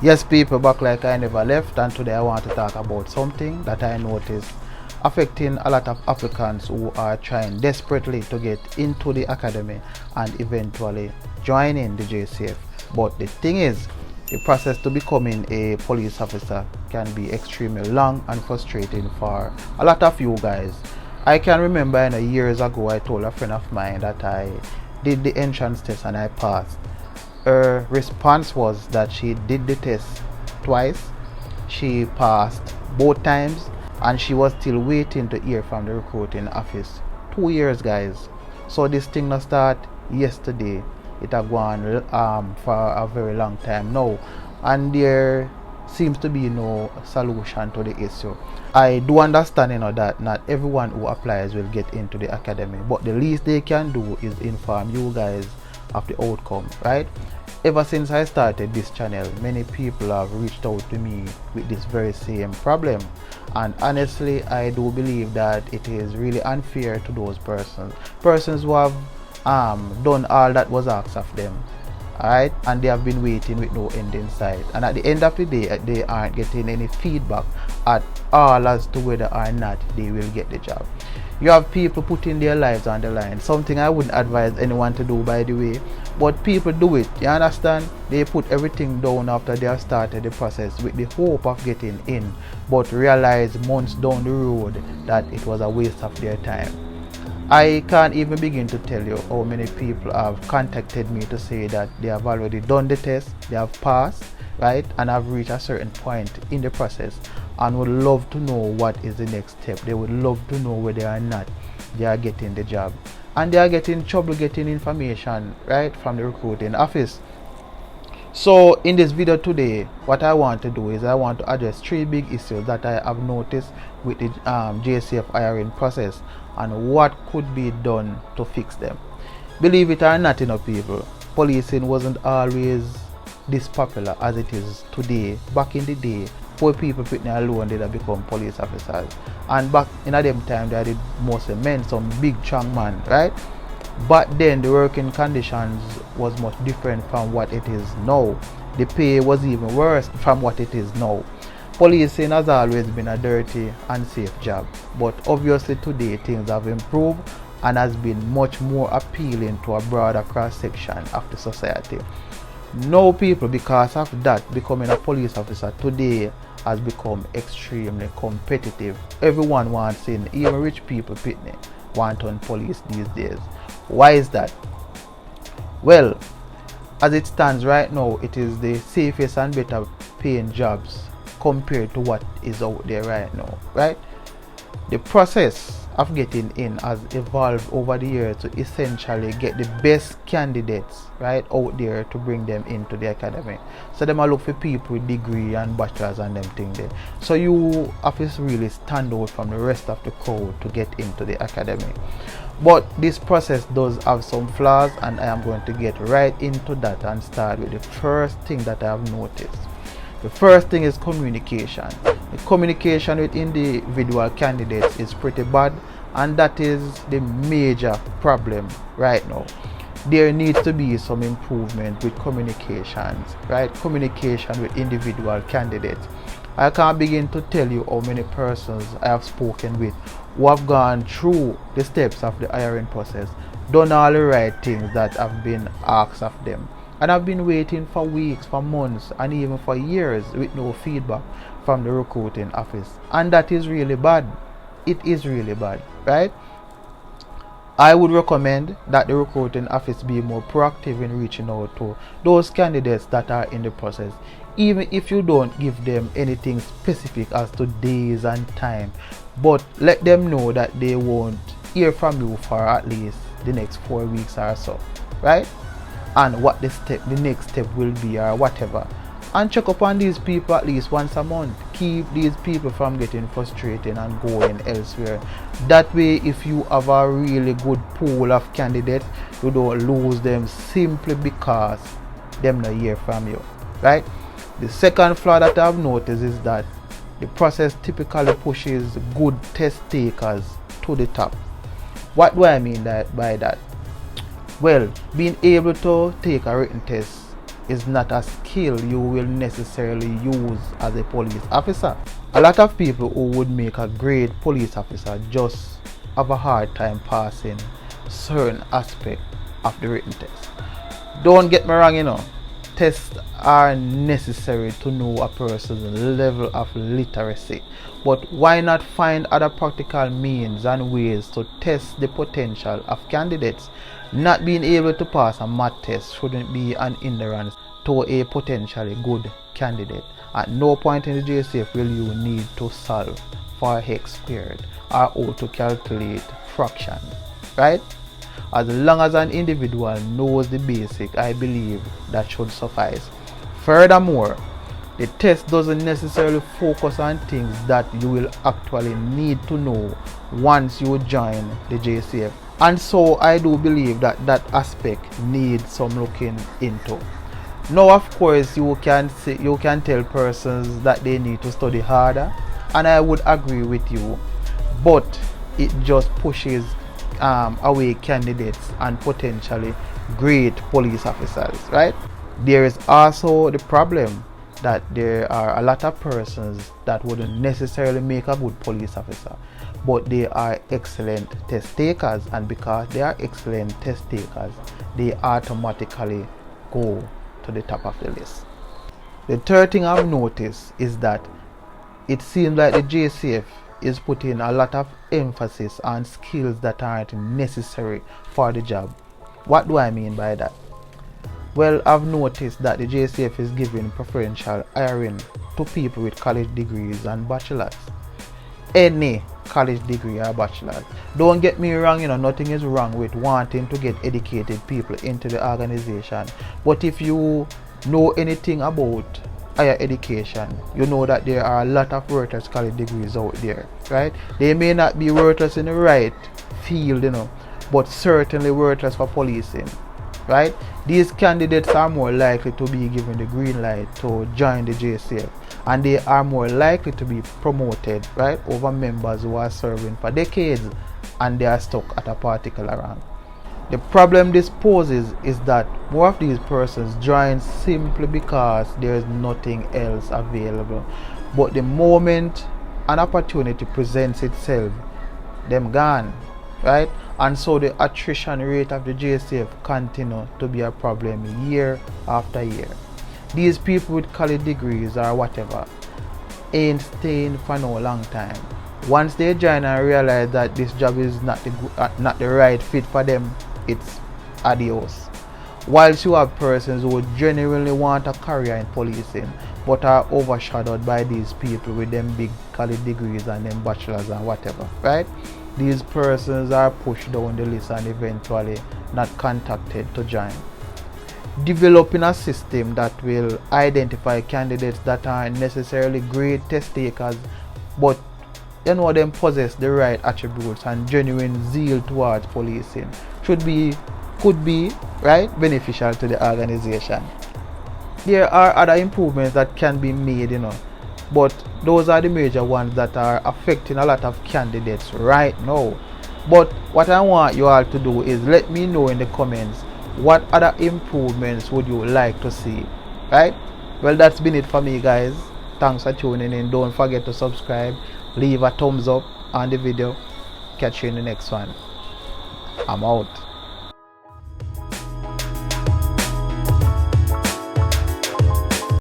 Yes, people, back like I never left, and today I want to talk about something that I noticed affecting a lot of applicants who are trying desperately to get into the academy and eventually joining the JCF. But the thing is, the process to becoming a police officer can be extremely long and frustrating for a lot of you guys. I can remember years ago I told a friend of mine that I did the entrance test and I passed. Her response was that she did the test twice, she passed both times, and she was still waiting to hear from the recruiting office. 2 years, guys. So this thing not start yesterday. It have gone for a very long time now, and there seems to be no solution to the issue. I do understand that not everyone who applies will get into the academy, but the least they can do is inform you guys of the outcome, right? Ever since I started this channel, many people have reached out to me with this very same problem, and honestly I do believe that it is really unfair to those persons who have done all that was asked of them, alright, and they have been waiting with no end in sight, and at the end of the day they aren't getting any feedback at all as to whether or not they will get the job. You have people putting their lives on the line, something I wouldn't advise anyone to do, by the way, but people do it, you understand? They put everything down after they have started the process with the hope of getting in, but realize months down the road that it was a waste of their time. I can't even begin to tell you how many people have contacted me to say that they have already done the test, they have passed, right, and have reached a certain point in the process and would love to know what is the next step. They would love to know whether or not they are getting the job, and they are getting trouble getting information, right, from the recruiting office. So in this video today, what I want to do is I want to address 3 big issues that I have noticed with the JCF hiring process and what could be done to fix them. Believe it or not, people, policing wasn't always this popular as it is today. Back in the day, poor people putting alone did become police officers, and back in them time they did mostly men, some big strong man, right? But then the working conditions was much different from what it is now. The pay was even worse from what it is now. Policing has always been a dirty, unsafe job, but obviously today things have improved and has been much more appealing to a broader cross section of the society. Now people, because of that, becoming a police officer today has become extremely competitive. Everyone wants in, even rich people want on police these days. Why is that? Well, as it stands right now, it is the safest and better paying jobs compared to what is out there right now, right? The process of getting in has evolved over the years to essentially get the best candidates, right, out there to bring them into the academy. So them are look for people with degree and bachelors and them thing there. So you have to really stand out from the rest of the crowd to get into the academy. But this process does have some flaws, and I am going to get right into that and start with the first thing that I have noticed. The first thing is communication. The communication with individual candidates is pretty bad, and that is the major problem right now. There needs to be some improvement with communications, right? Communication with individual candidates. I can't begin to tell you how many persons I have spoken with who have gone through the steps of the hiring process, done all the right things that have been asked of them, and I've been waiting for weeks, for months, and even for years with no feedback from the recruiting office, and that is really bad. It is really bad, right? I would recommend that the recruiting office be more proactive in reaching out to those candidates that are in the process, even if you don't give them anything specific as to days and time, but let them know that they won't hear from you for at least the next 4 weeks or so, right? And what the next step will be or whatever, and check up on these people at least once a month. Keep these people from getting frustrated and going elsewhere. That way, if you have a really good pool of candidates, you don't lose them simply because them not hear from you, right? The second flaw that I've noticed is that the process typically pushes good test takers to the top. What do I mean by that? Well, being able to take a written test is not a skill you will necessarily use as a police officer. A lot of people who would make a great police officer just have a hard time passing certain aspect of the written test. Don't get me wrong, tests are necessary to know a person's level of literacy, but why not find other practical means and ways to test the potential of candidates? Not being able to pass a math test shouldn't be an hindrance to a potentially good candidate. At no point in the JCF will you need to solve for x squared or how to calculate fractions, right? As long as an individual knows the basic, I believe that should suffice. Furthermore, the test doesn't necessarily focus on things that you will actually need to know once you join the JCF. And so I do believe that that aspect needs some looking into. Now, of course, you can tell persons that they need to study harder, and I would agree with you, but it just pushes away candidates and potentially great police officers, right? There is also the problem that there are a lot of persons that wouldn't necessarily make a good police officer, but they are excellent test takers, and because they are excellent test takers, they automatically go to the top of the list. The third thing I've noticed is that it seems like the JCF is putting a lot of emphasis on skills that aren't necessary for the job. What do I mean by that? Well, I've noticed that the JCF is giving preferential hiring to people with college degrees and bachelors. Any college degree or bachelor's. Don't get me wrong, nothing is wrong with wanting to get educated people into the organization. But if you know anything about higher education, you know that there are a lot of worthless college degrees out there, right? They may not be worthless in the right field, but certainly worthless for policing, right? These candidates are more likely to be given the green light to join the JCF, and they are more likely to be promoted, right, over members who are serving for decades and they are stuck at a particular rank. The problem this poses is that more of these persons join simply because there is nothing else available, but the moment an opportunity presents itself, them gone, right? And so the attrition rate of the JCF continue to be a problem year after year. These people with college degrees or whatever ain't staying for no long time. Once they join and realize that this job is not the right fit for them, it's adios. Whilst you have persons who genuinely want a career in policing but are overshadowed by these people with them big college degrees and them bachelors and whatever, right? These persons are pushed down the list and eventually not contacted to join. Developing a system that will identify candidates that aren't necessarily great test takers, but them possess the right attributes and genuine zeal towards policing could be right, beneficial to the organization. There are other improvements that can be made, but those are the major ones that are affecting a lot of candidates right now. But what I want you all to do is let me know in the comments what other improvements would you like to see, right? Well, that's been it for me, guys. Thanks for tuning in. Don't forget to subscribe, leave a thumbs up on the video. Catch you in the next one. I'm out.